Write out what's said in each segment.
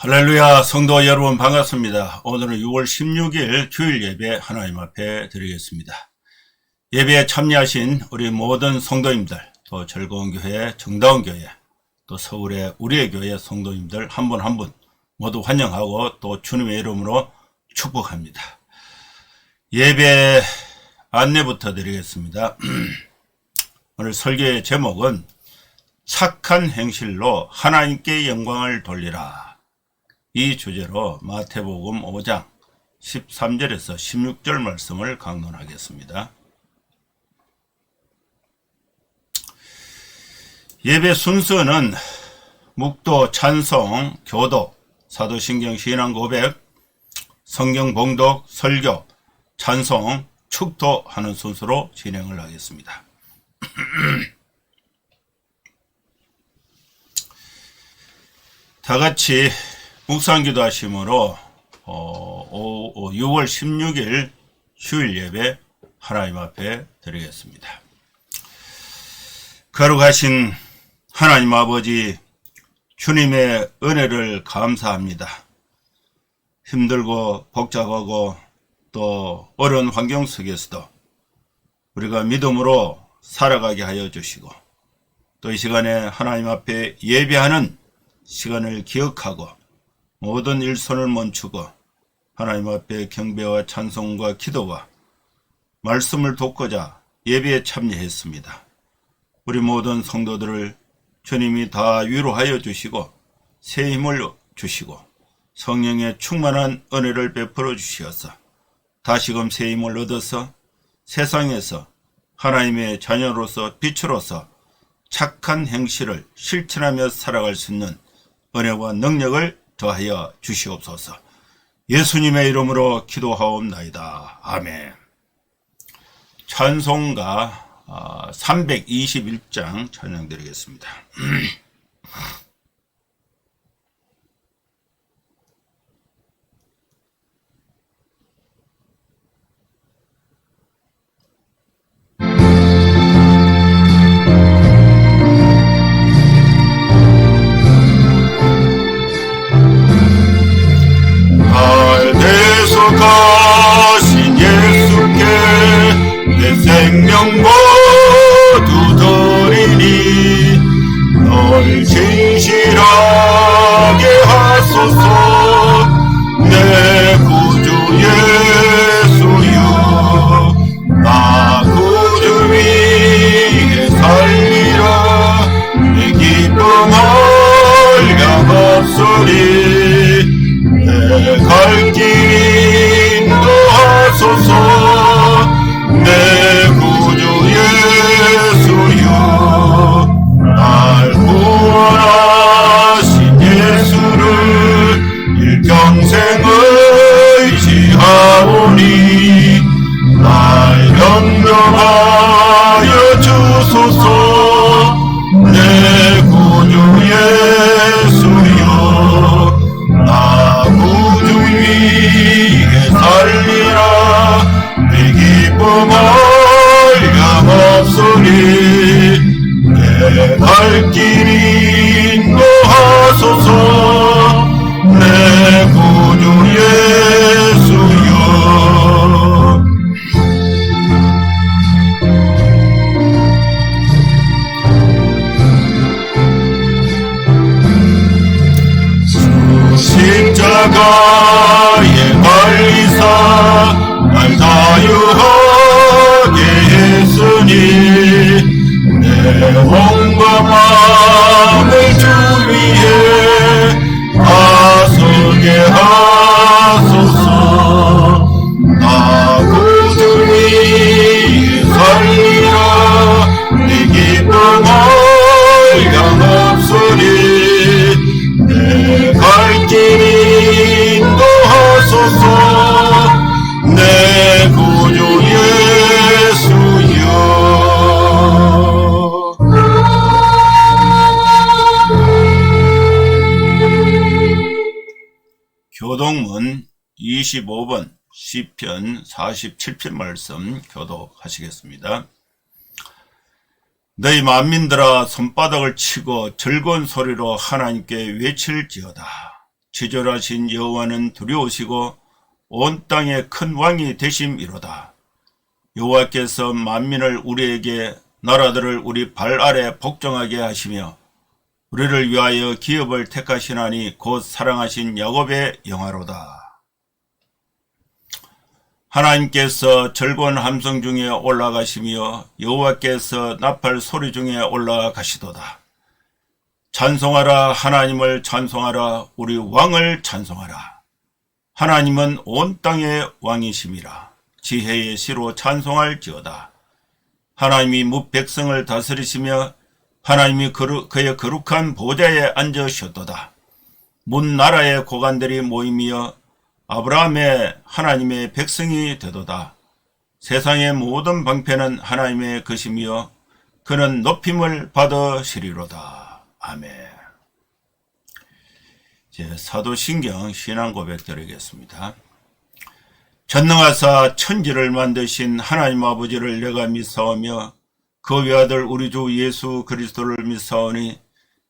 할렐루야, 성도 여러분 반갑습니다. 오늘은 6월 16일 주일 예배 하나님 앞에 드리겠습니다. 예배에 참여하신 우리 모든 성도님들, 또 즐거운 교회, 정다운 교회, 또 서울의 우리의 교회 성도님들 한 분 한 분 모두 환영하고 또 주님의 이름으로 축복합니다. 예배 안내부터 드리겠습니다. 오늘 설교의 제목은 착한 행실로 하나님께 영광을 돌리라. 이 주제로 마태복음 5장 13절에서 16절 말씀을 강론하겠습니다. 예배 순서는 묵도, 찬송, 교독, 사도신경 신앙 고백, 성경 봉독, 설교, 찬송, 축도하는 순서로 진행을 하겠습니다. 다같이 묵상기도 하심으로 6월 16일 주일 예배 하나님 앞에 드리겠습니다. 거룩하신 하나님 아버지, 주님의 은혜를 감사합니다. 힘들고 복잡하고 또 어려운 환경 속에서도 우리가 믿음으로 살아가게 하여 주시고, 또 이 시간에 하나님 앞에 예배하는 시간을 기억하고 모든 일손을 멈추고 하나님 앞에 경배와 찬송과 기도와 말씀을 돕고자 예배에 참여했습니다. 우리 모든 성도들을 주님이 다 위로하여 주시고 새 힘을 주시고 성령의 충만한 은혜를 베풀어 주시어서 다시금 새 힘을 얻어서 세상에서 하나님의 자녀로서 빛으로서 착한 행실을 실천하며 살아갈 수 있는 은혜와 능력을 더하여 주시옵소서. 예수님의 이름으로 기도하옵나이다. 아멘. 찬송가 321장 찬양드리겠습니다. 가신 예수께 내 생명 모두 드리니 널 진실하게 하소서. 내 구주 예수여, 나 구주 위에 살리라. 내 기쁨 헐감없으리. 내 갈 길 인도하소서. 내 구주 예수여, 날 구원하신 예수를 일평생 의지하오니 날 영접하여 주소서. 내 구주 예수여, 나 구주 위에 살리라. 내 기쁨 헐감없으리. 내 갈 길 인도하소서. 내 구주 예수여. 십자가에 달리사 날 자유하게 했으니 내 몸과 마음을 주 위에 다스게 하소서. 나 구주 위에 살리라. 내 기쁨 헐감없으리. 내 갈 길 인도하소서. 내 구주 예수여. 교독문 25번 시편 47편 말씀 교독하시겠습니다. 너희 만민들아 손바닥을 치고 즐거운 소리로 하나님께 외칠지어다. 지존하신 여호와는 두려우시고 온 땅의 큰 왕이 되심이로다. 여호와께서 만민을 우리에게 나라들을 우리 발 아래 복종하게 하시며 우리를 위하여 기업을 택하시나니 곧 사랑하신 야곱의 영화로다. 하나님께서 즐거운 함성 중에 올라가시며 여호와께서 나팔 소리 중에 올라가시도다. 찬송하라, 하나님을 찬송하라, 우리 왕을 찬송하라. 하나님은 온 땅의 왕이심이라. 지혜의 시로 찬송할지어다. 하나님이 뭇 백성을 다스리시며 하나님이 그의 거룩한 보좌에 앉으셨도다. 문 나라의 고관들이 모이며 아브라함의 하나님의 백성이 되도다. 세상의 모든 방패는 하나님의 것이며 그는 높임을 받으시리로다. 아멘. 이제 사도신경 신앙고백 드리겠습니다. 전능하사 천지를 만드신 하나님 아버지를 내가 믿사오며 그 외아들 우리 주 예수 그리스도를 믿사오니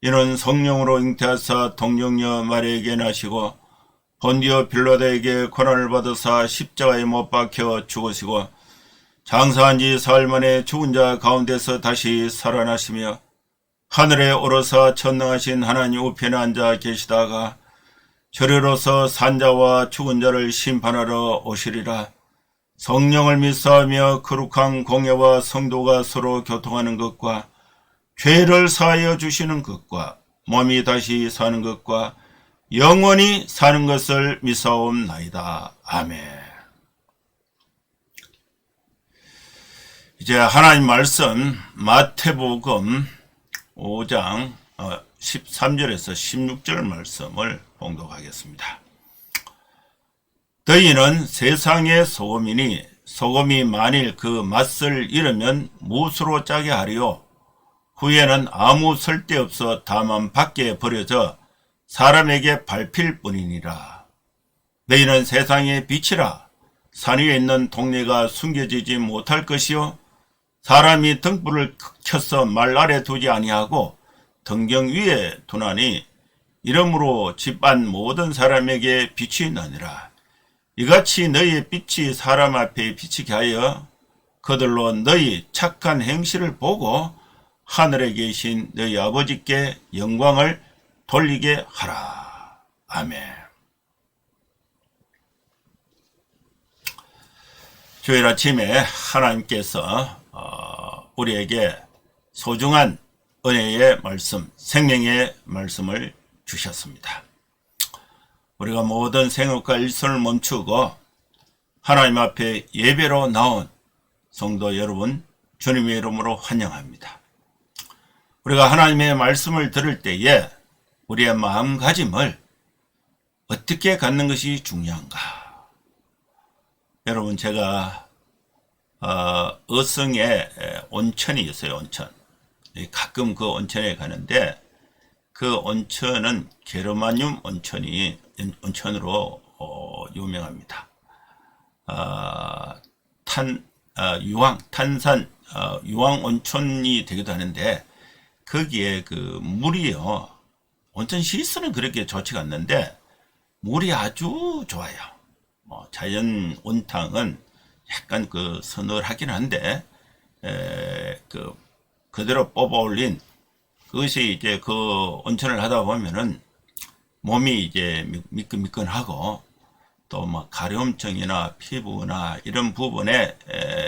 이는 성령으로 잉태하사 동정녀 마리아에게 나시고 본디오 빌라도에게 고난을 받으사 십자가에 못 박혀 죽으시고 장사한 지 사흘 만에 죽은 자 가운데서 다시 살아나시며 하늘에 오르사 전능하신 하나님 우편에 앉아 계시다가 저리로서 산자와 죽은 자를 심판하러 오시리라. 성령을 믿사오며 거룩한 공예와 성도가 서로 교통하는 것과 죄를 사하여 주시는 것과 몸이 다시 사는 것과 영원히 사는 것을 믿사옵나이다. 아멘. 이제 하나님 말씀 마태복음 5장 13절에서 16절 말씀을 봉독하겠습니다. 너희는 세상의 소금이니 소금이 만일 그 맛을 잃으면 무엇으로 짜게 하리요? 후에는 아무 쓸데없어 다만 밖에 버려져 사람에게 밟힐 뿐이니라. 너희는 세상의 빛이라. 산 위에 있는 동네가 숨겨지지 못할 것이요 사람이 등불을 켜서 말 아래 두지 아니하고 등경 위에 두나니 이러므로 집 안 모든 사람에게 빛이 나니라. 이같이 너희의 빛이 사람 앞에 비치게 하여 그들로 너희 착한 행실을 보고 하늘에 계신 너희 아버지께 영광을 돌리게 하라. 아멘. 주일 아침에 하나님께서 우리에게 소중한 은혜의 말씀, 생명의 말씀을 주셨습니다. 우리가 모든 생업과 일선을 멈추고 하나님 앞에 예배로 나온 성도 여러분, 주님의 이름으로 환영합니다. 우리가 하나님의 말씀을 들을 때에 우리의 마음가짐을 어떻게 갖는 것이 중요한가? 여러분, 제가 어성에 온천이 있어요. 온천. 가끔 그 온천에 가는데 그 온천은 게르마늄 온천으로 유명합니다. 유황 온천이 되기도 하는데 거기에 그 물이요. 온천 시설은 그렇게 좋지가 않는데 물이 아주 좋아요. 자연 온탕은 약간 그 서늘하긴 한데 그대로 뽑아 올린 그것이 이제 그 온천을 하다 보면은 몸이 이제 미끈미끈하고 또 막 가려움증이나 피부나 이런 부분에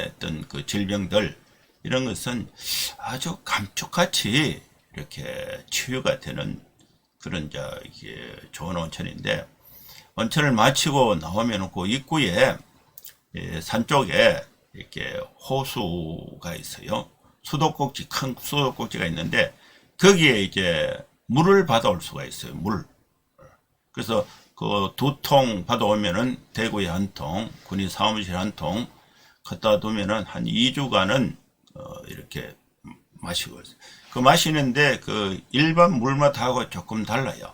어떤 그 질병들 이런 것은 아주 감쪽같이 이렇게 치유가 되는 그런 이게 좋은 온천인데 온천을 마치고 나오면 그 입구에 산 쪽에 이렇게 호수가 있어요. 수도꼭지, 큰 수도꼭지가 있는데 거기에 이제 물을 받아올 수가 있어요. 물. 그래서 그 2통 받아오면은 대구에 1통, 군인 사무실 1통 갖다 두면은 한 2주간은 이렇게 마시고 있어요. 그 마시는데 그 일반 물맛하고 조금 달라요.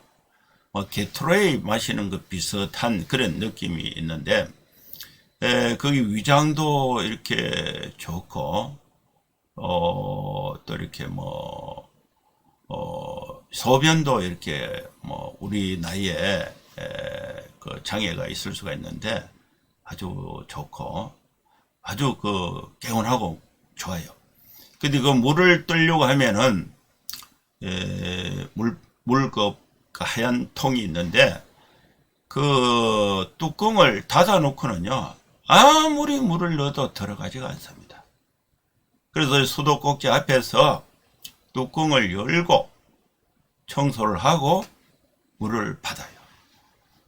게토레이 마시는 것 비슷한 그런 느낌이 있는데 거기 위장도 이렇게 좋고 또 이렇게 소변도 이렇게 우리 나이에 그 장애가 있을 수가 있는데 아주 좋고 아주 그 개운하고 좋아요. 근데 그 물을 뜨려고 하면은 그 하얀 통이 있는데 그 뚜껑을 닫아 놓고는요 아무리 물을 넣어도 들어가지가 않습니다. 그래서 수도꼭지 앞에서 뚜껑을 열고 청소를 하고 물을 받아요.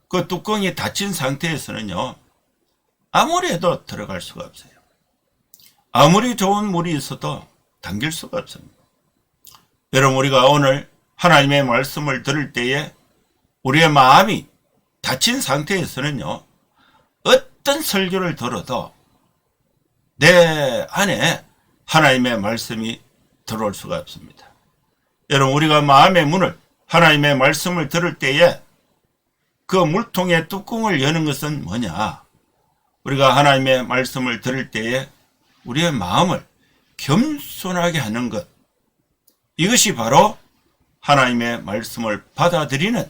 그 뚜껑이 닫힌 상태에서는요 아무리 해도 들어갈 수가 없어요. 아무리 좋은 물이 있어도 당길 수가 없습니다. 여러분, 우리가 오늘 하나님의 말씀을 들을 때에 우리의 마음이 닫힌 상태에서는요 어떤 설교를 들어도 내 안에 하나님의 말씀이 들어올 수가 없습니다. 여러분, 우리가 마음의 문을 하나님의 말씀을 들을 때에 그 물통의 뚜껑을 여는 것은 뭐냐? 우리가 하나님의 말씀을 들을 때에 우리의 마음을 겸손하게 하는 것, 이것이 바로 하나님의 말씀을 받아들이는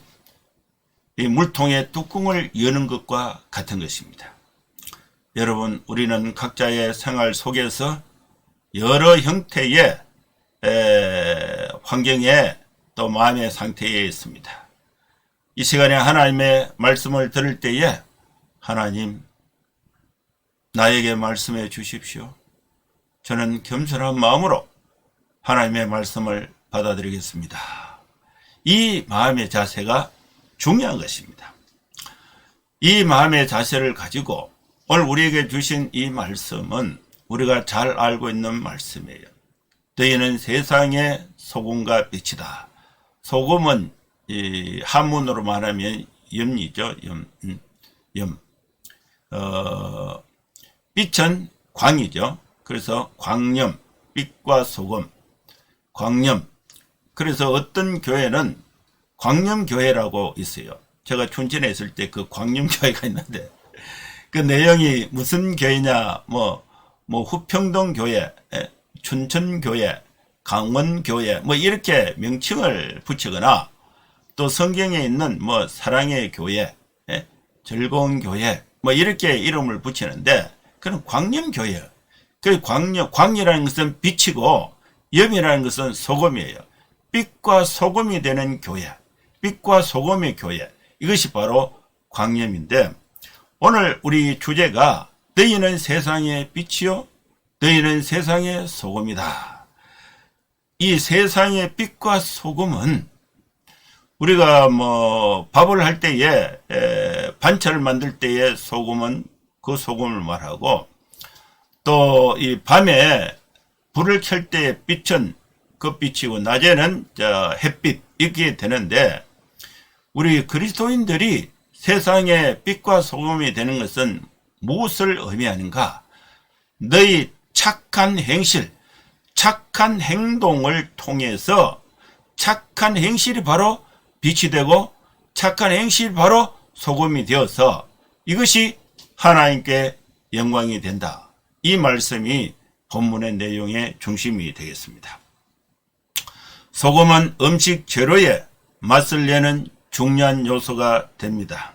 이 물통의 뚜껑을 여는 것과 같은 것입니다. 여러분, 우리는 각자의 생활 속에서 여러 형태의 환경에 또 마음의 상태에 있습니다. 이 시간에 하나님의 말씀을 들을 때에 하나님, 나에게 말씀해 주십시오. 저는 겸손한 마음으로 하나님의 말씀을 받아들이겠습니다. 이 마음의 자세가 중요한 것입니다. 이 마음의 자세를 가지고 오늘 우리에게 주신 이 말씀은 우리가 잘 알고 있는 말씀이에요. 너희는 세상의 소금과 빛이다. 소금은 이 한문으로 말하면 염이죠. 염. 빛은 광이죠. 그래서 광염, 빛과 소금, 광염. 그래서 어떤 교회는 광염교회라고 있어요. 제가 춘천에 있을 때 그 광염교회가 있는데 그 내용이 무슨 교회냐, 뭐 후평동교회, 춘천교회, 강원교회, 뭐 이렇게 명칭을 붙이거나 또 성경에 있는 뭐 사랑의 교회, 즐거운 교회, 뭐 이렇게 이름을 붙이는데 그건 광염교회예요. 그 광이라는 것은 빛이고 염이라는 것은 소금이에요. 빛과 소금이 되는 교회, 빛과 소금의 교회, 이것이 바로 광염인데 오늘 우리 주제가 너희는 세상의 빛이요 너희는 세상의 소금이다. 이 세상의 빛과 소금은 우리가 뭐 밥을 할 때에 반찬을 만들 때에 소금은 그 소금을 말하고 또 이 밤에 불을 켤 때의 빛은 그 빛이고 낮에는 햇빛 이렇게 되는데 우리 그리스도인들이 세상의 빛과 소금이 되는 것은 무엇을 의미하는가? 너희 착한 행실, 착한 행동을 통해서 착한 행실이 바로 빛이 되고 착한 행실이 바로 소금이 되어서 이것이 하나님께 영광이 된다. 이 말씀이 본문의 내용의 중심이 되겠습니다. 소금은 음식 재료에 맛을 내는 중요한 요소가 됩니다.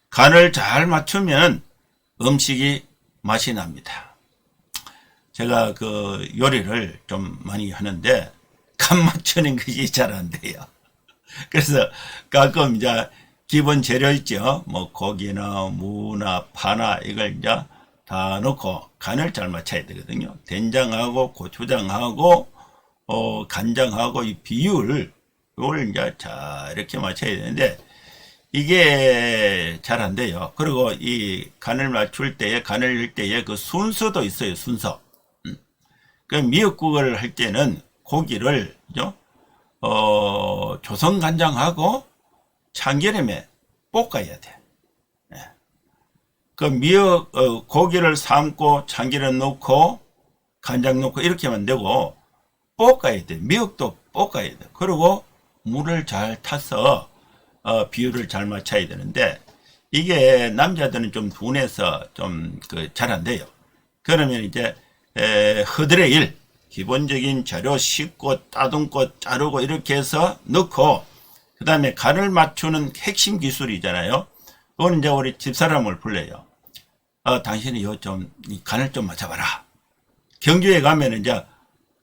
간을 잘 맞추면 음식이 맛이 납니다. 제가 그 요리를 좀 많이 하는데 간 맞추는 것이 잘 안 돼요. 그래서 가끔 이제 기본 재료 있죠. 뭐 고기나 무나 파나 이걸 이제 다 넣고 간을 잘 맞춰야 되거든요. 된장하고 고추장하고 간장하고 이 비율을 이제 잘 이렇게 맞춰야 되는데 이게 잘 안 돼요. 그리고 이 간을 맞출 때에 간을 넣을 때에 그 순서도 있어요. 순서. 그 미역국을 할 때는 고기를 조선간장하고 참기름에 볶아야 돼. 그 고기를 삶고 참기름 넣고 간장 넣고 이렇게만 되고 볶아야 돼. 미역도 볶아야 돼. 그리고 물을 잘 타서 비율을 잘 맞춰야 되는데 이게 남자들은 좀 둔해서 좀 잘 안 돼요. 그러면 이제 허들의 일, 기본적인 재료 씻고 따듬고 자르고 이렇게 해서 넣고 그 다음에 간을 맞추는 핵심 기술이잖아요. 그건 이제 우리 집사람을 불러요. 당신이 간을 좀 맞춰봐라. 경주에 가면 이제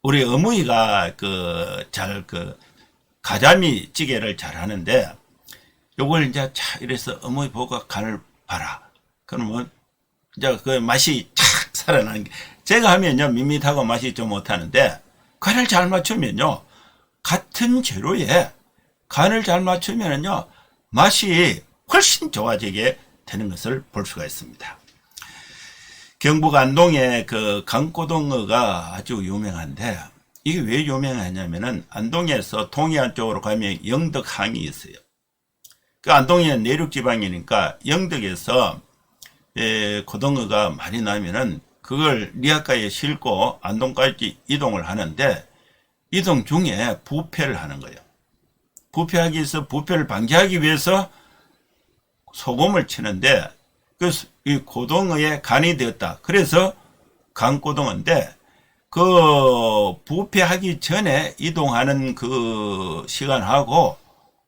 우리 어머니가 가자미 찌개를 잘 하는데, 요걸 이제 이래서 어머니 보고 간을 봐라. 그러면 이제 그 맛이 착 살아나는 게, 제가 하면요 밋밋하고 맛이 좀 못하는데, 간을 잘 맞추면요, 같은 재료에 간을 잘 맞추면요 맛이 훨씬 좋아지게 되는 것을 볼 수가 있습니다. 경북 안동에 그 강고등어가 아주 유명한데, 이게 왜 유명하냐면은 안동에서 동해안 쪽으로 가면 영덕항이 있어요. 그 안동이 내륙지방이니까 영덕에서 고등어가 많이 나면은 그걸 리아카에 싣고 안동까지 이동을 하는데, 이동 중에 부패를 하는 거예요. 부패하기 위해서, 부패를 방지하기 위해서 소금을 치는데, 이 고등어에 간이 되었다. 그래서 강고등어인데, 그 부패하기 전에 이동하는 그 시간하고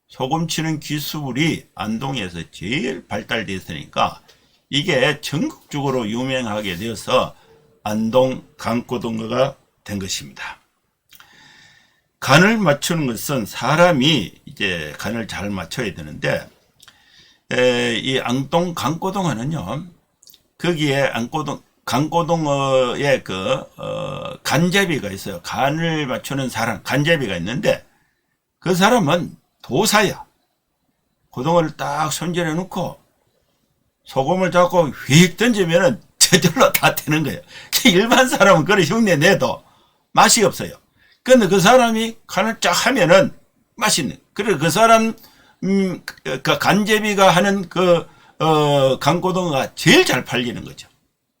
소금 치는 기술이 안동에서 제일 발달되어 있으니까 이게 전국적으로 유명하게 되어서 안동 강고등어가 된 것입니다. 간을 맞추는 것은 사람이 이제 간을 잘 맞춰야 되는데, 이 안동 강고등어는요, 거기에 강고등어의 간제비가 있어요. 간을 맞추는 사람, 간제비가 있는데, 그 사람은 도사야. 고등어를 딱 손질해 놓고 소금을 잡고 휙 던지면은 저절로 다 되는 거예요. 일반 사람은 그래 흉내 내도 맛이 없어요. 근데 그 사람이 간을 쫙 하면은 맛있는. 그래 그 사람 그 간제비가 하는 강고등어가 제일 잘 팔리는 거죠.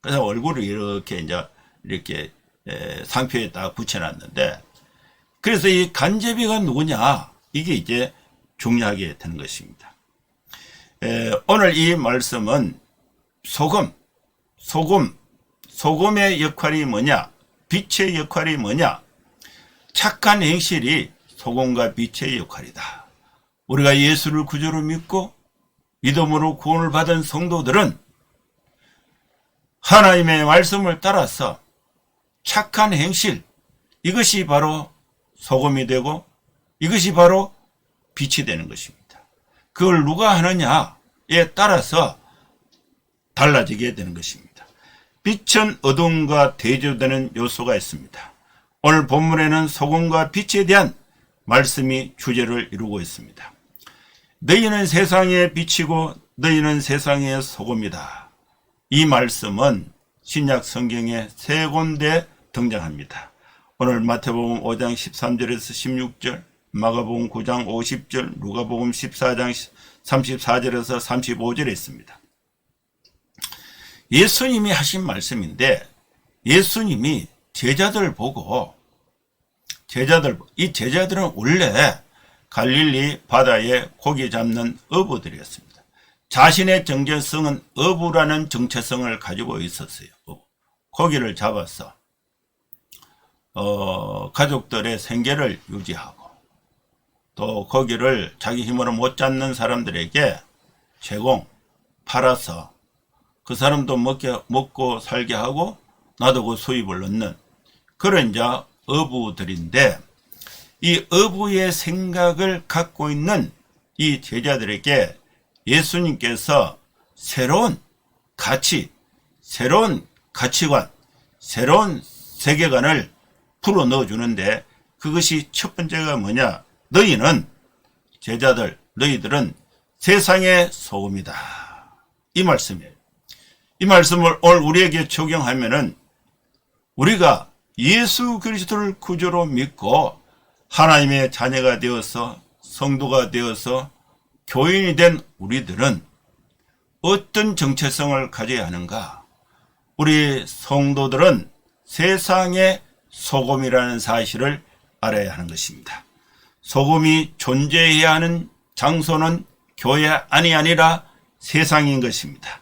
그래서 얼굴을 이렇게 상표에 딱 붙여놨는데, 그래서 이 간제비가 누구냐, 이게 이제 중요하게 되는 것입니다. 오늘 이 말씀은 소금의 역할이 뭐냐, 빛의 역할이 뭐냐, 착한 행실이 소금과 빛의 역할이다. 우리가 예수를 구주로 믿고 믿음으로 구원을 받은 성도들은 하나님의 말씀을 따라서 착한 행실, 이것이 바로 소금이 되고 이것이 바로 빛이 되는 것입니다. 그걸 누가 하느냐에 따라서 달라지게 되는 것입니다. 빛은 어둠과 대조되는 요소가 있습니다. 오늘 본문에는 소금과 빛에 대한 말씀이 주제를 이루고 있습니다. 너희는 세상의 빛이고 너희는 세상의 소금이다. 이 말씀은 신약 성경에 세 군데 등장합니다. 오늘 마태복음 5장 13절에서 16절, 마가복음 9장 50절, 누가복음 14장 34절에서 35절에 있습니다. 예수님이 하신 말씀인데, 예수님이 이 제자들은 원래 갈릴리 바다에 고기 잡는 어부들이었습니다. 자신의 정체성은 어부라는 정체성을 가지고 있었어요. 고기를 잡아서 가족들의 생계를 유지하고, 또 고기를 자기 힘으로 못 잡는 사람들에게 팔아서 그 사람도 먹고 살게 하고 나도 그 수입을 얻는 그런 이제 어부들인데, 이 어부의 생각을 갖고 있는 이 제자들에게 예수님께서 새로운 가치, 새로운 가치관, 새로운 세계관을 불어 넣어주는데, 그것이 첫 번째가 뭐냐? 너희들은 세상의 소금이다. 이 말씀이에요. 이 말씀을 오늘 우리에게 적용하면은, 우리가 예수 그리스도를 구주로 믿고 하나님의 자녀가 되어서 성도가 되어서 교인이 된 우리들은 어떤 정체성을 가져야 하는가? 우리 성도들은 세상의 소금이라는 사실을 알아야 하는 것입니다. 소금이 존재해야 하는 장소는 교회 안이 아니라 세상인 것입니다.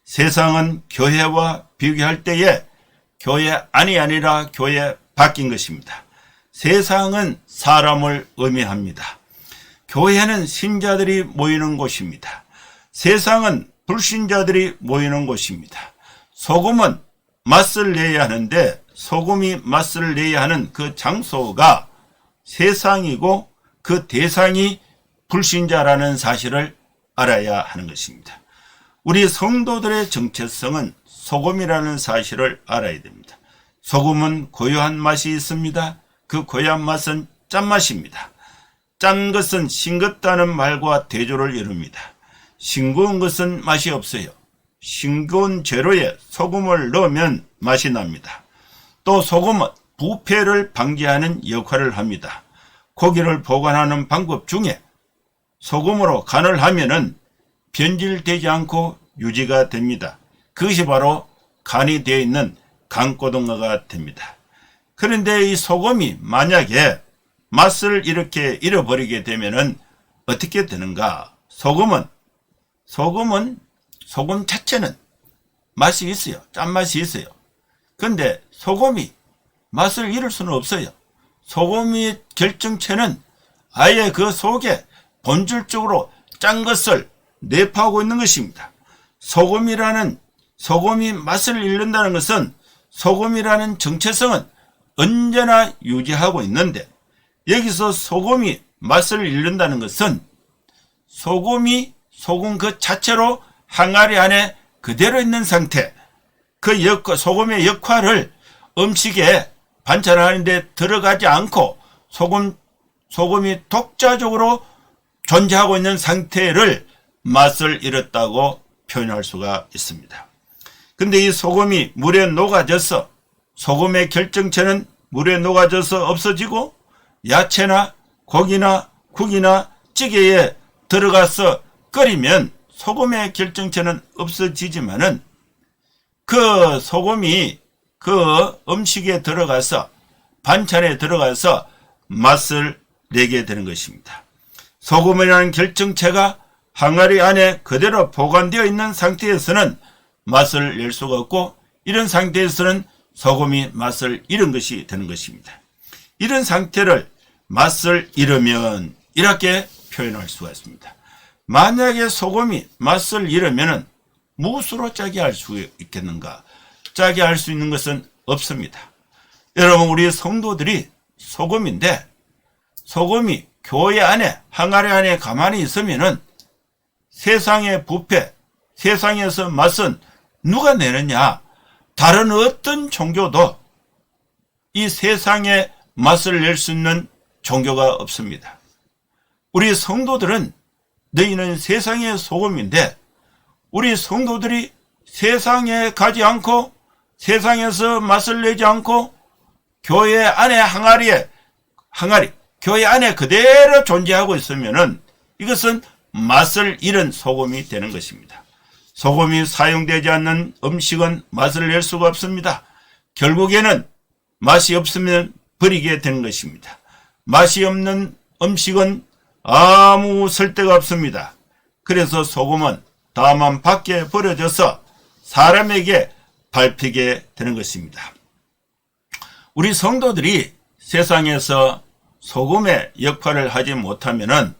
세상은 교회와 비교할 때에 교회 안이 아니라 교회 밖인 것입니다. 세상은 사람을 의미합니다. 교회는 신자들이 모이는 곳입니다. 세상은 불신자들이 모이는 곳입니다. 소금은 맛을 내야 하는데 소금이 맛을 내야 하는 그 장소가 세상이고 그 대상이 불신자라는 사실을 알아야 하는 것입니다. 우리 성도들의 정체성은 소금이라는 사실을 알아야 됩니다. 소금은 고유한 맛이 있습니다. 그 고유한 맛은 짠맛입니다. 짠 것은 싱겁다는 말과 대조를 이룹니다. 싱거운 것은 맛이 없어요. 싱거운 재료에 소금을 넣으면 맛이 납니다. 또 소금은 부패를 방지하는 역할을 합니다. 고기를 보관하는 방법 중에 소금으로 간을 하면은 변질되지 않고 유지가 됩니다. 그것이 바로 간이 되어 있는 간고등어가 됩니다. 그런데 이 소금이 만약에 맛을 이렇게 잃어버리게 되면은 어떻게 되는가? 소금 자체는 맛이 있어요. 짠맛이 있어요. 근데 소금이 맛을 잃을 수는 없어요. 소금의 결정체는 아예 그 속에 본질적으로 짠 것을 내포하고 있는 것입니다. 소금이 맛을 잃는다는 것은 소금이라는 정체성은 언제나 유지하고 있는데 여기서 소금이 맛을 잃는다는 것은 소금 그 자체로 항아리 안에 그대로 있는 상태, 소금의 역할을 음식에 반찬하는데 들어가지 않고 소금이 독자적으로 존재하고 있는 상태를 맛을 잃었다고 표현할 수가 있습니다. 근데 이 소금이 물에 녹아져서 소금의 결정체는 물에 녹아져서 없어지고 야채나 고기나 국이나 찌개에 들어가서 끓이면 소금의 결정체는 없어지지만은 그 소금이 그 음식에 들어가서 반찬에 들어가서 맛을 내게 되는 것입니다. 소금이라는 결정체가 항아리 안에 그대로 보관되어 있는 상태에서는 맛을 낼 수가 없고 이런 상태에서는 소금이 맛을 잃은 것이 되는 것입니다. 이런 상태를 맛을 잃으면 이렇게 표현할 수가 있습니다. 만약에 소금이 맛을 잃으면 무엇으로 짜게 할 수 있겠는가? 짜게 할 수 있는 것은 없습니다. 여러분, 우리 성도들이 소금인데 소금이 교회 안에 항아리 안에 가만히 있으면은 세상의 부패, 세상에서 맛은 누가 내느냐? 다른 어떤 종교도 이 세상의 맛을 낼 수 있는 종교가 없습니다. 우리 성도들은 너희는 세상의 소금인데 우리 성도들이 세상에 가지 않고 세상에서 맛을 내지 않고 교회 안에 교회 안에 그대로 존재하고 있으면은 이것은 맛을 잃은 소금이 되는 것입니다. 소금이 사용되지 않는 음식은 맛을 낼 수가 없습니다. 결국에는 맛이 없으면 버리게 되는 것입니다. 맛이 없는 음식은 아무 쓸데가 없습니다. 그래서 소금은 다만 밖에 버려져서 사람에게 밟히게 되는 것입니다. 우리 성도들이 세상에서 소금의 역할을 하지 못하면은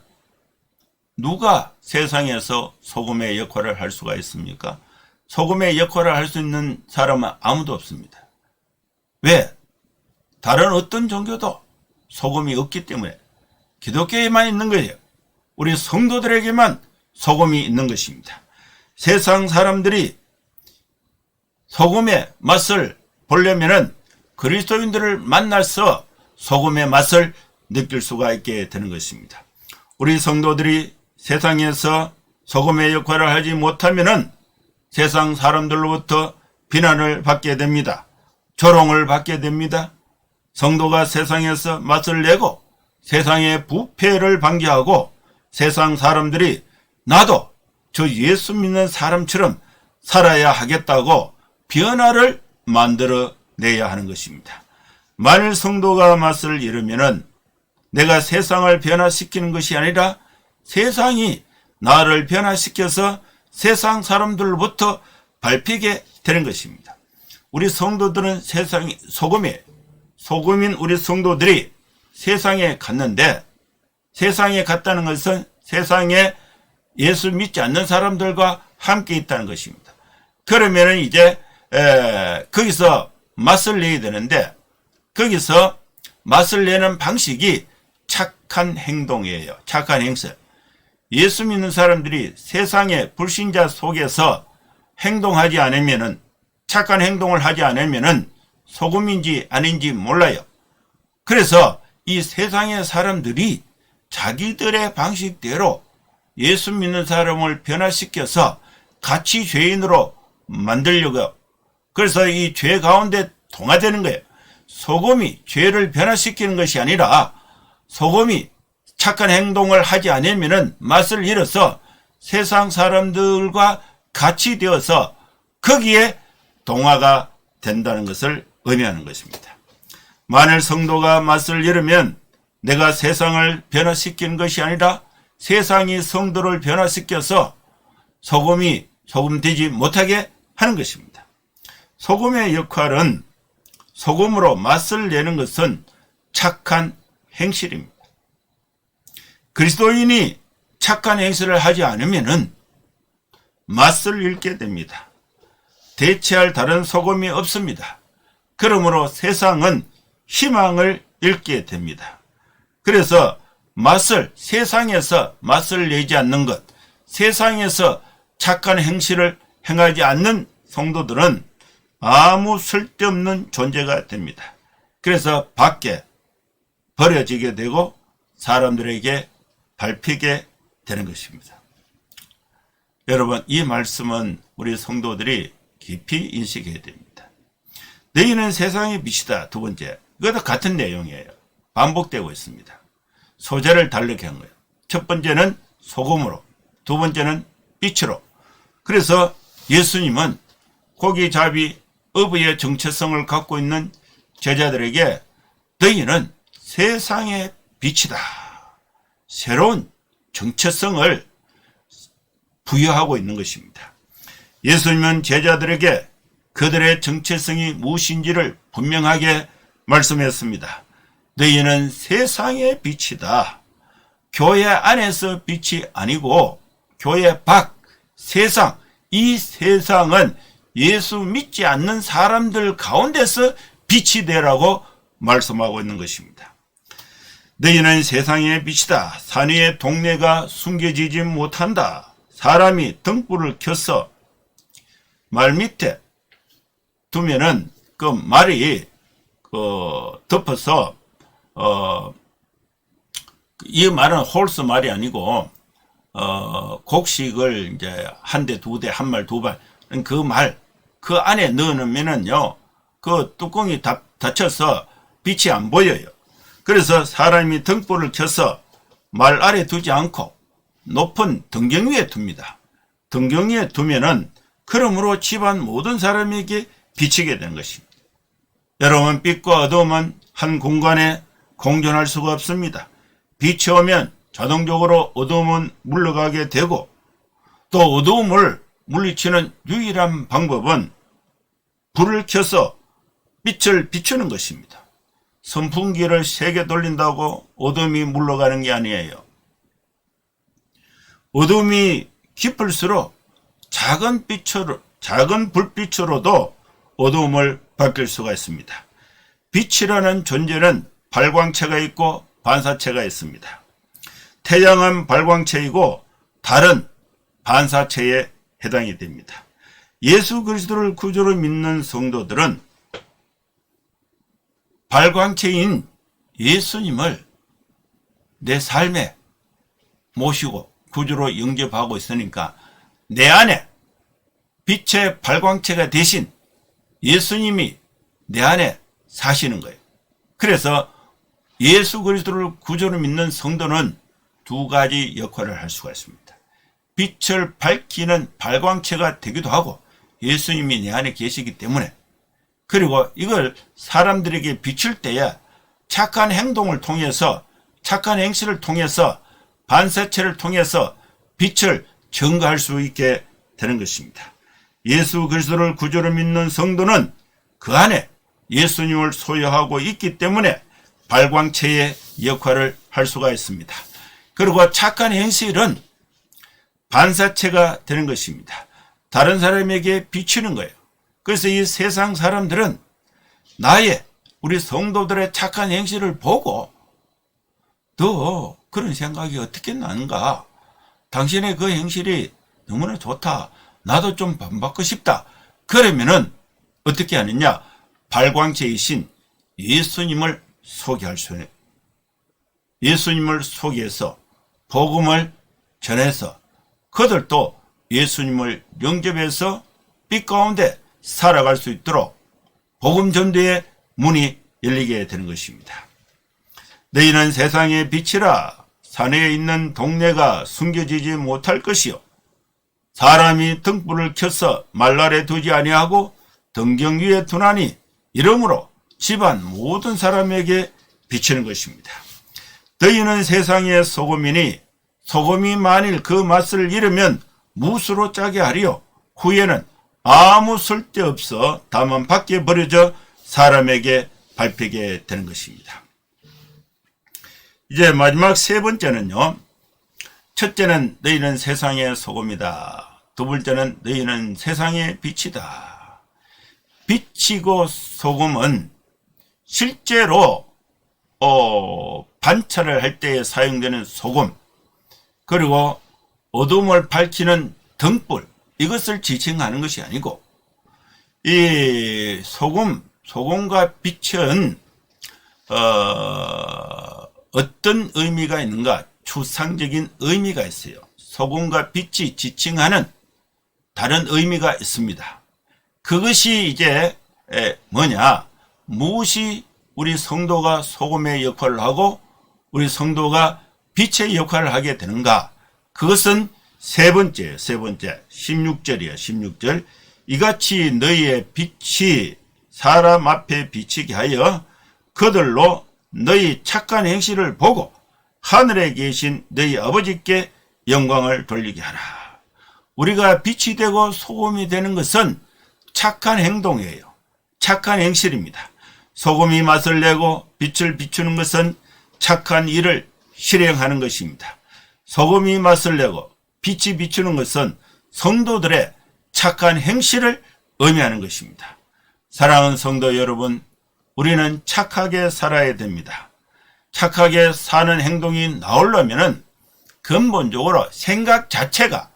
누가 세상에서 소금의 역할을 할 수가 있습니까? 소금의 역할을 할 수 있는 사람은 아무도 없습니다. 왜? 다른 어떤 종교도 소금이 없기 때문에 기독교에만 있는 거예요. 우리 성도들에게만 소금이 있는 것입니다. 세상 사람들이 소금의 맛을 보려면은 그리스도인들을 만나서 소금의 맛을 느낄 수가 있게 되는 것입니다. 우리 성도들이 세상에서 소금의 역할을 하지 못하면은 세상 사람들로부터 비난을 받게 됩니다. 조롱을 받게 됩니다. 성도가 세상에서 맛을 내고 세상의 부패를 방지하고 세상 사람들이 나도 저 예수 믿는 사람처럼 살아야 하겠다고 변화를 만들어내야 하는 것입니다. 만일 성도가 맛을 잃으면은 내가 세상을 변화시키는 것이 아니라 세상이 나를 변화시켜서 세상 사람들로부터 밟히게 되는 것입니다. 우리 성도들은 소금인 우리 성도들이 세상에 갔는데 세상에 갔다는 것은 세상에 예수 믿지 않는 사람들과 함께 있다는 것입니다. 그러면은 이제 거기서 맛을 내야 되는데, 거기서 맛을 내는 방식이 착한 행동이에요. 착한 행실. 예수 믿는 사람들이 세상의 불신자 속에서 행동하지 않으면은, 착한 행동을 하지 않으면은 소금인지 아닌지 몰라요. 그래서 이 세상의 사람들이 자기들의 방식대로 예수 믿는 사람을 변화시켜서 같이 죄인으로 만들려고, 그래서 이 죄 가운데 동화되는 거예요. 소금이 죄를 변화시키는 것이 아니라 소금이 착한 행동을 하지 않으면 맛을 잃어서 세상 사람들과 같이 되어서 거기에 동화가 된다는 것을 의미하는 것입니다. 만일 성도가 맛을 잃으면 내가 세상을 변화시키는 것이 아니라 세상이 성도를 변화시켜서 소금이 소금되지 못하게 하는 것입니다. 소금의 역할은, 소금으로 맛을 내는 것은 착한 행실입니다. 그리스도인이 착한 행실을 하지 않으면 맛을 잃게 됩니다. 대체할 다른 소금이 없습니다. 그러므로 세상은 희망을 잃게 됩니다. 그래서 세상에서 맛을 내지 않는 것, 세상에서 착한 행실을 행하지 않는 성도들은 아무 쓸데없는 존재가 됩니다. 그래서 밖에 버려지게 되고 사람들에게 밟히게 되는 것입니다. 여러분, 이 말씀은 우리 성도들이 깊이 인식해야 됩니다. 너희는 세상의 빛이다. 두 번째, 이것도 같은 내용이에요. 반복되고 있습니다. 소재를 다르게 한 거예요. 첫 번째는 소금으로, 두 번째는 빛으로. 그래서 예수님은 고기잡이 어부의 정체성을 갖고 있는 제자들에게 너희는 세상의 빛이다, 새로운 정체성을 부여하고 있는 것입니다. 예수님은 제자들에게 그들의 정체성이 무엇인지를 분명하게 말씀했습니다. 너희는 세상의 빛이다. 교회 안에서 빛이 아니고 교회 밖, 세상, 이 세상은 예수 믿지 않는 사람들 가운데서 빛이 되라고 말씀하고 있는 것입니다. 너희는 세상의 빛이다. 산 위의 동네가 숨겨지지 못한다. 사람이 등불을 켜서 말 밑에 두면은 그 말이 덮어서 이 말은 홀스 말이 아니고 곡식을 이제 한 대, 두 대, 한 말, 두 발, 그 안에 넣어놓으면은요, 그 뚜껑이 닫혀서 빛이 안 보여요. 그래서 사람이 등불을 켜서 말 아래 두지 않고 높은 등경 위에 둡니다. 등경 위에 두면은 그러므로 집안 모든 사람에게 비치게 되는 것입니다. 여러분, 빛과 어둠은 한 공간에 공존할 수가 없습니다. 빛이 오면 자동적으로 어둠은 물러가게 되고, 또 어둠을 물리치는 유일한 방법은 불을 켜서 빛을 비추는 것입니다. 선풍기를 세게 돌린다고 어둠이 물러가는 게 아니에요. 어둠이 깊을수록 작은 불빛으로도 어둠을 밝힐 수가 있습니다. 빛이라는 존재는 발광체가 있고 반사체가 있습니다. 태양은 발광체이고 달은 반사체에 해당이 됩니다. 예수 그리스도를 구주로 믿는 성도들은 발광체인 예수님을 내 삶에 모시고 구주로 영접하고 있으니까 내 안에 빛의 발광체가 되신 예수님이 내 안에 사시는 거예요. 그래서 예수 그리스도를 구주로 믿는 성도는 두 가지 역할을 할 수가 있습니다. 빛을 밝히는 발광체가 되기도 하고 예수님이 내 안에 계시기 때문에, 그리고 이걸 사람들에게 비출 때에 착한 행동을 통해서, 착한 행실을 통해서, 반사체를 통해서 빛을 증거할 수 있게 되는 것입니다. 예수 그리스도를 구주로 믿는 성도는 그 안에 예수님을 소유하고 있기 때문에 발광체의 역할을 할 수가 있습니다. 그리고 착한 행실은 반사체가 되는 것입니다. 다른 사람에게 비추는 거예요. 그래서 이 세상 사람들은 우리 성도들의 착한 행실을 보고 너 그런 생각이 어떻게 나는가? 당신의 그 행실이 너무나 좋다. 나도 좀 본받고 싶다. 그러면은 어떻게 하느냐? 발광체이신 예수님을 소개할 수 있는, 예수님을 소개해서 복음을 전해서 그들도 예수님을 영접해서 빛 가운데 살아갈 수 있도록 복음 전도의 문이 열리게 되는 것입니다. 너희는 세상의 빛이라. 산에 있는 동네가 숨겨지지 못할 것이요, 사람이 등불을 켜서 말날에 두지 아니하고 등경 위에 두나니 이러므로 집안 모든 사람에게 비치는 것입니다. 너희는 세상의 소금이니 소금이 만일 그 맛을 잃으면 무수로 짜게 하리요, 후에는 아무 쓸데없어 다만 밖에 버려져 사람에게 밟히게 되는 것입니다. 이제 마지막 세 번째는요. 첫째는 너희는 세상의 소금이다. 두 번째는 너희는 세상의 빛이다. 빛이고 소금은 실제로 반찬을 할 때에 사용되는 소금, 그리고 어둠을 밝히는 등불, 이것을 지칭하는 것이 아니고, 이 소금과 빛은 어떤 의미가 있는가? 추상적인 의미가 있어요. 소금과 빛이 지칭하는 다른 의미가 있습니다. 그것이 이제 뭐냐? 무엇이 우리 성도가 소금의 역할을 하고 우리 성도가 빛의 역할을 하게 되는가? 그것은 세 번째 16절이에요. 16절. 이같이 너희의 빛이 사람 앞에 비치게 하여 그들로 너희 착한 행실을 보고 하늘에 계신 너희 아버지께 영광을 돌리게 하라. 우리가 빛이 되고 소금이 되는 것은 착한 행동이에요. 착한 행실입니다. 소금이 맛을 내고 빛을 비추는 것은 착한 일을 실행하는 것입니다. 소금이 맛을 내고 빛이 비추는 것은 성도들의 착한 행실을 의미하는 것입니다. 사랑하는 성도 여러분, 우리는 착하게 살아야 됩니다. 착하게 사는 행동이 나오려면 근본적으로 생각 자체가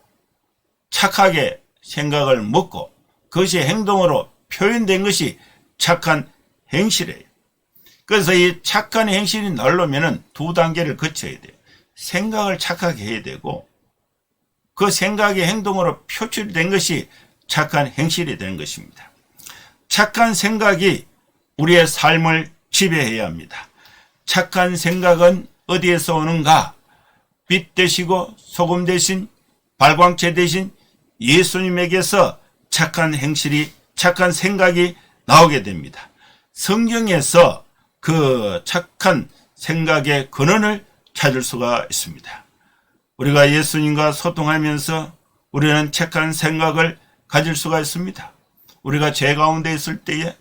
착하게 생각을 먹고 그것이 행동으로 표현된 것이 착한 행실이에요. 그래서 이 착한 행실이 나오려면 두 단계를 거쳐야 돼요. 생각을 착하게 해야 되고 그 생각이 행동으로 표출된 것이 착한 행실이 되는 것입니다. 착한 생각이 우리의 삶을 지배해야 합니다. 착한 생각은 어디에서 오는가? 빛 되시고 소금 대신 발광체 대신 예수님에게서 착한 행실이, 착한 생각이 나오게 됩니다. 성경에서 그 착한 생각의 근원을 찾을 수가 있습니다. 우리가 예수님과 소통하면서 우리는 착한 생각을 가질 수가 있습니다. 우리가 죄 가운데 있을 때에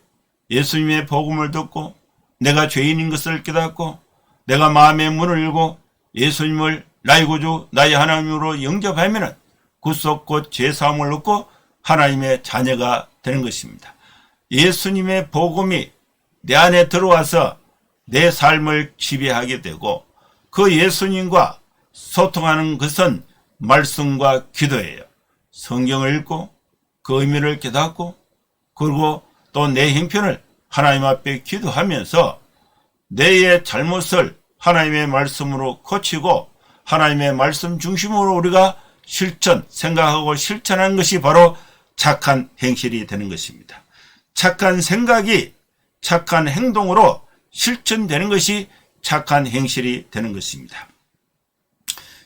예수님의 복음을 듣고 내가 죄인인 것을 깨닫고 내가 마음의 문을 열고 예수님을 나의 구주 나의 하나님으로 영접하면 구속 곧 죄사함을 얻고 하나님의 자녀가 되는 것입니다. 예수님의 복음이 내 안에 들어와서 내 삶을 지배하게 되고 그 예수님과 소통하는 것은 말씀과 기도예요. 성경을 읽고 그 의미를 깨닫고 그리고 또 내 형편을 하나님 앞에 기도하면서 내의 잘못을 하나님의 말씀으로 고치고 하나님의 말씀 중심으로 우리가 생각하고 실천하는 것이 바로 착한 행실이 되는 것입니다. 착한 생각이 착한 행동으로 실천되는 것이 착한 행실이 되는 것입니다.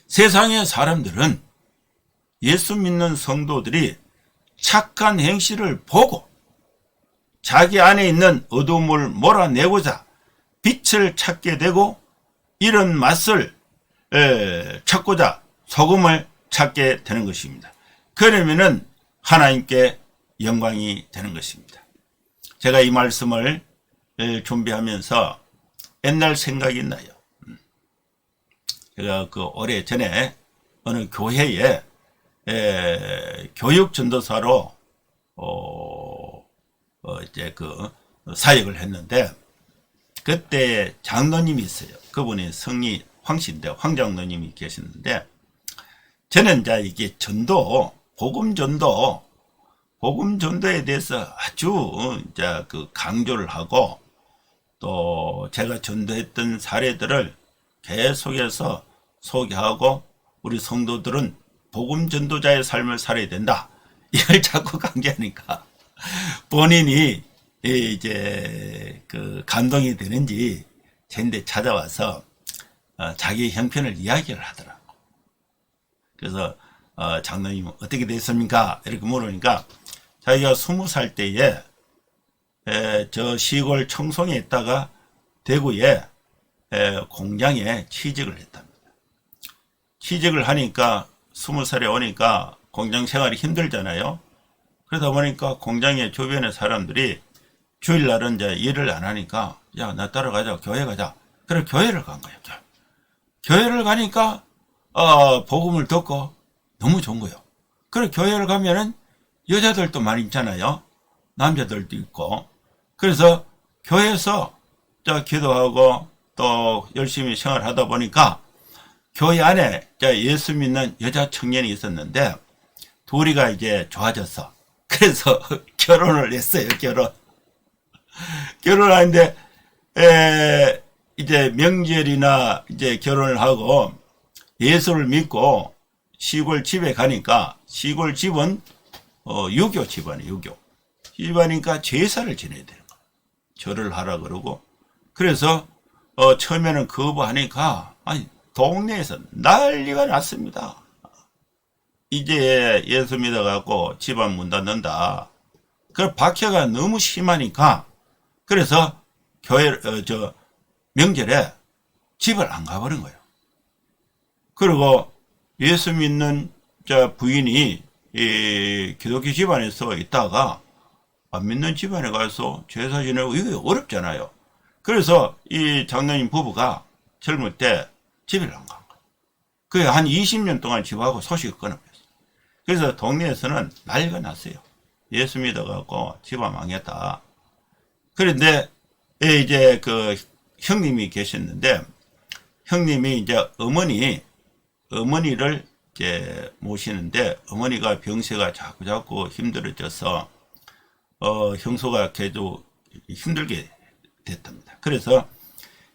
세상의 사람들은 예수 믿는 성도들이 착한 행실을 보고 자기 안에 있는 어두움을 몰아내고자 빛을 찾게 되고 이런 맛을 찾고자 소금을 찾게 되는 것입니다. 그러면은 하나님께 영광이 되는 것입니다. 제가 이 말씀을 준비하면서 옛날 생각이 나요. 제가 그 오래 전에 어느 교회에 교육 전도사로 이제 그 사역을 했는데, 그때 장로님이 있어요. 그분이 성이 황씨인데 황 장로님이 계시는데, 저는 이제 이게 복음 전도에 대해서 아주 이제 그 강조를 하고, 또 제가 전도했던 사례들을 계속해서 소개하고, 우리 성도들은 복음 전도자의 삶을 살아야 된다, 이걸 자꾸 강조하니까 본인이 이제 그 감동이 되는지 제인데 찾아와서 자기 형편을 이야기를 하더라고. 그래서 장로님 어떻게 됐습니까? 이렇게 물으니까 자기가 20살 때에 저 시골 청송에 있다가 대구에 공장에 취직을 했답니다. 취직을 하니까 20살에 오니까 공장 생활이 힘들잖아요. 그러다 보니까 공장의 주변의 사람들이 주일날은 이제 일을 안 하니까, 야, 나 따라가자, 교회 가자. 그래 교회를 간 거예요. 교회를 가니까 복음을 듣고 너무 좋은 거예요. 그래 교회를 가면은 여자들도 많이 있잖아요. 남자들도 있고. 그래서 교회에서 기도하고 또 열심히 생활하다 보니까 교회 안에 예수 믿는 여자 청년이 있었는데, 둘이가 이제 좋아졌어. 그래서 결혼을 했어요. 결혼하는데 이제 명절이나 이제 결혼을 하고 예수를 믿고 시골 집에 가니까, 시골 집은 유교 집안이에요. 유교 집안이니까 제사를 지내야 되는 거야. 절을 하라 그러고. 그래서 처음에는 거부하니까 동네에서 난리가 났습니다. 이제 예수 믿어갖고 집안 문 닫는다. 그 박해가 너무 심하니까, 그래서 명절에 집을 안 가버린 거예요. 그리고 예수 믿는 부인이 기독교 집안에서 있다가 안 믿는 집안에 가서 제사 지내고, 이게 어렵잖아요. 그래서 이 장로님 부부가 젊을 때 집을 안 간 거예요. 그게 한 20년 동안 집하고 소식을 끊어버렸어요. 그래서 동네에서는 난리가 났어요. 예수 믿어갖고 집안 망했다. 그런데 이제 그 형님이 계셨는데, 형님이 이제 어머니를 이제 모시는데, 어머니가 병세가 자꾸 힘들어져서 형수가 계속 힘들게 됐답니다. 그래서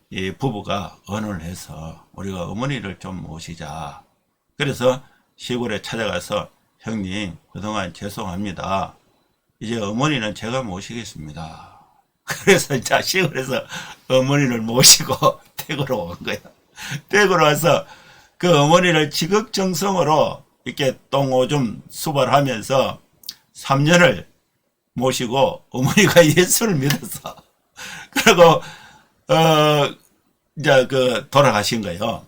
이 부부가 언어를 해서 우리가 어머니를 좀 모시자. 그래서 시골에 찾아가서, 형님 그동안 죄송합니다. 이제 어머니는 제가 모시겠습니다. 그래서 이제 시골에서 어머니를 모시고 대구로 온 거예요. 대구로 와서 그 어머니를 지극정성으로 이렇게 똥오줌 수발하면서 3년을 모시고, 어머니가 예수를 믿었어. 그리고 이제 돌아가신 거예요.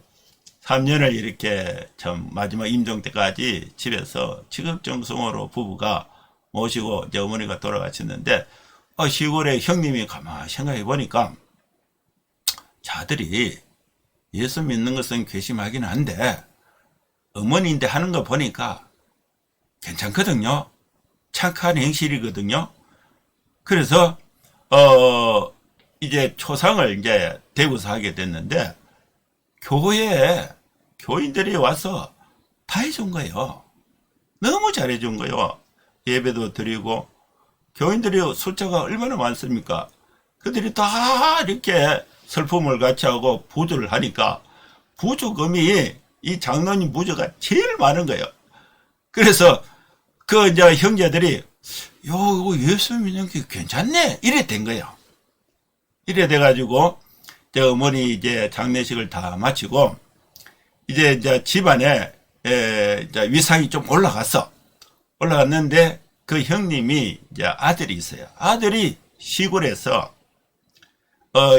3년을 이렇게 참 마지막 임종 때까지 집에서 지극정성으로 부부가 모시고 이제 어머니가 돌아가셨는데, 시골에 형님이 가만히 생각해 보니까 자들이 예수 믿는 것은 괘씸하긴 한데 어머니인데 하는 거 보니까 괜찮거든요. 착한 행실이거든요. 그래서 이제 초상을 이제 대구서 하게 됐는데, 교회에 교인들이 와서 다 해준 거예요. 너무 잘해준 거예요. 예배도 드리고, 교인들이 숫자가 얼마나 많습니까? 그들이 다 이렇게 슬픔을 같이 하고 부조를 하니까 부조금이 이 장로님 부조가 제일 많은 거예요. 그래서 그 이제 형제들이 이거 예수 믿는 게 괜찮네, 이래 된 거예요. 이래 돼가지고 어머니 이제 장례식을 다 마치고 이제 집안에 이제 위상이 좀 올라갔는데, 그 형님이 이제 아들이 있어요. 아들이 시골에서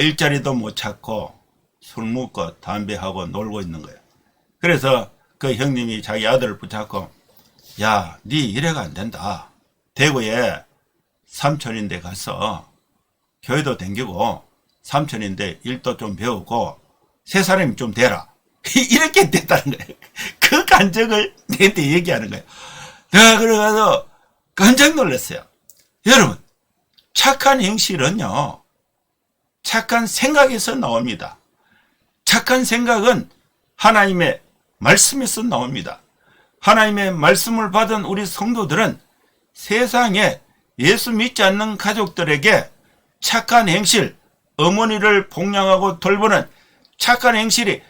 일자리도 못 찾고 술 먹고 담배하고 놀고 있는 거예요. 그래서 그 형님이 자기 아들을 붙잡고, 야, 네 이래가 안 된다. 대구에 삼촌인데 가서 교회도 댕기고 삼촌인데 일도 좀 배우고 세 사람이 좀 되라. 이렇게 됐다는 거예요. 그 간증을 내한테 얘기하는 거예요. 내가 그래가지고 깜짝 놀랐어요. 여러분, 착한 행실은요, 착한 생각에서 나옵니다. 착한 생각은 하나님의 말씀에서 나옵니다. 하나님의 말씀을 받은 우리 성도들은 세상에 예수 믿지 않는 가족들에게 착한 행실, 어머니를 복양하고 돌보는 착한 행실이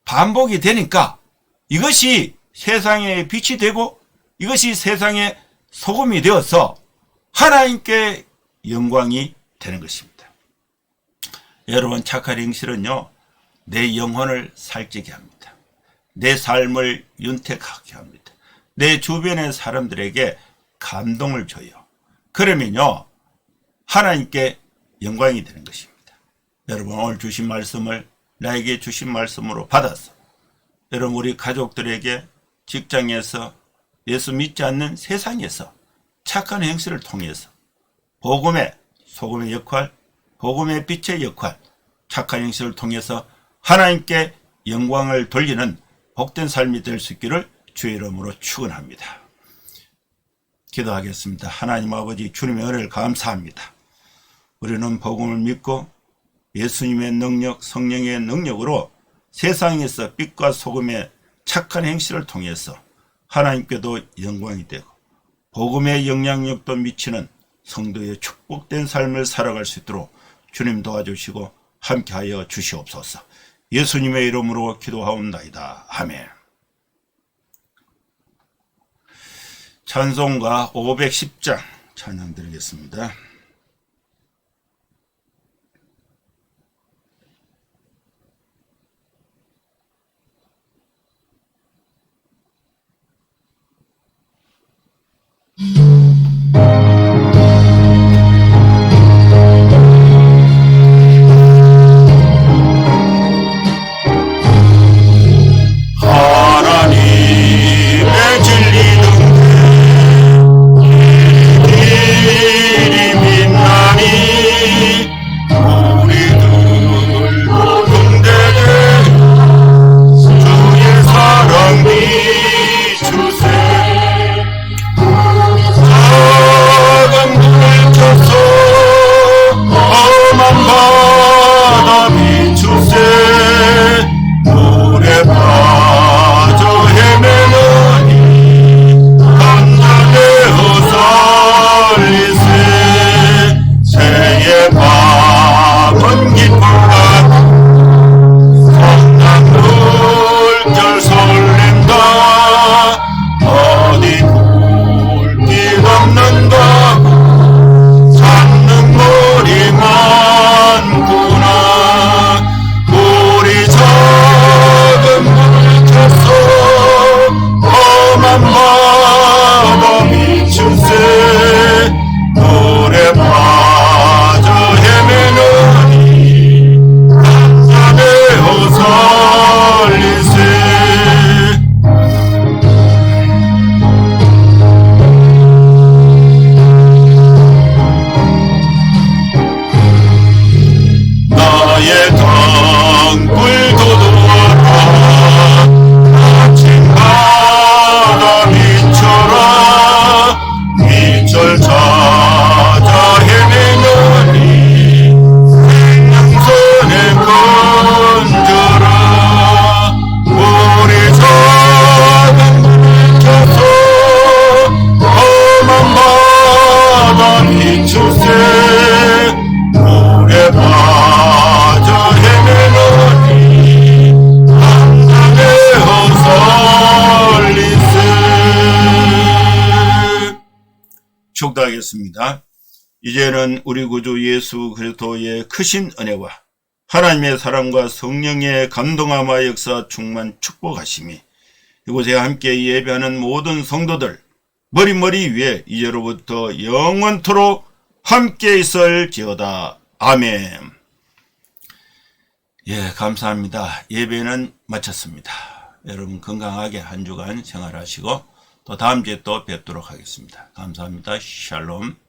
반복이 되니까 이것이 세상에 빛이 되고 이것이 세상에 소금이 되어서 하나님께 영광이 되는 것입니다. 여러분, 착한 행실은요, 내 영혼을 살찌게 합니다. 내 삶을 윤택하게 합니다. 내 주변의 사람들에게 감동을 줘요. 그러면요, 하나님께 영광이 되는 것입니다. 여러분, 오늘 주신 말씀을 나에게 주신 말씀으로 받아서 여러분, 우리 가족들에게 직장에서 예수 믿지 않는 세상에서 착한 행실을 통해서 복음의 소금의 역할, 복음의 빛의 역할, 착한 행실을 통해서 하나님께 영광을 돌리는 복된 삶이 될 수 있기를 주의 이름으로 축원합니다. 기도하겠습니다. 하나님 아버지, 주님의 은혜를 감사합니다. 우리는 복음을 믿고 예수님의 능력, 성령의 능력으로 세상에서 빛과 소금의 착한 행실을 통해서 하나님께도 영광이 되고 복음의 영향력도 미치는 성도의 축복된 삶을 살아갈 수 있도록 주님 도와주시고 함께하여 주시옵소서. 예수님의 이름으로 기도하옵나이다. 아멘. 찬송가 510장 찬양 드리겠습니다. 하나님의 진리는 길이 빛나니 우리들 모든 데에 주의 사랑 비추세. 작은 불을 켜서 험한 바다 비추세. 물에 빠져 헤매느니 간절해어 살리세. 새의 밤은 기쁨과 성난 물결 설렌다. 어디 불길 없는가 찾는 물이 많구나. 우리 작은 물을 켜서 험한 바다 비추세. 물에 빠져 헤매느니 간절해어 살리세. 나의 땅굴 도도하라. 아침 바다 비춰라. 빛을 찾아 헤매느니 생명선에 건져라. 우리 작은 불을 켜서 험한 바다 비추세. 물에 빠져 헤매느니 간절해어 살리세. 축도하겠습니다. 이제는 우리 구주 예수 그리스도의 크신 은혜와 하나님의 사랑과 성령의 감동함과 역사 충만 축복하심이 이곳에 함께 예배하는 모든 성도들 머리 위에 이제로부터 영원토록 함께 있을지어다. 아멘. 예, 감사합니다. 예배는 마쳤습니다. 여러분 건강하게 한 주간 생활하시고 또 다음 주에 또 뵙도록 하겠습니다. 감사합니다. 샬롬.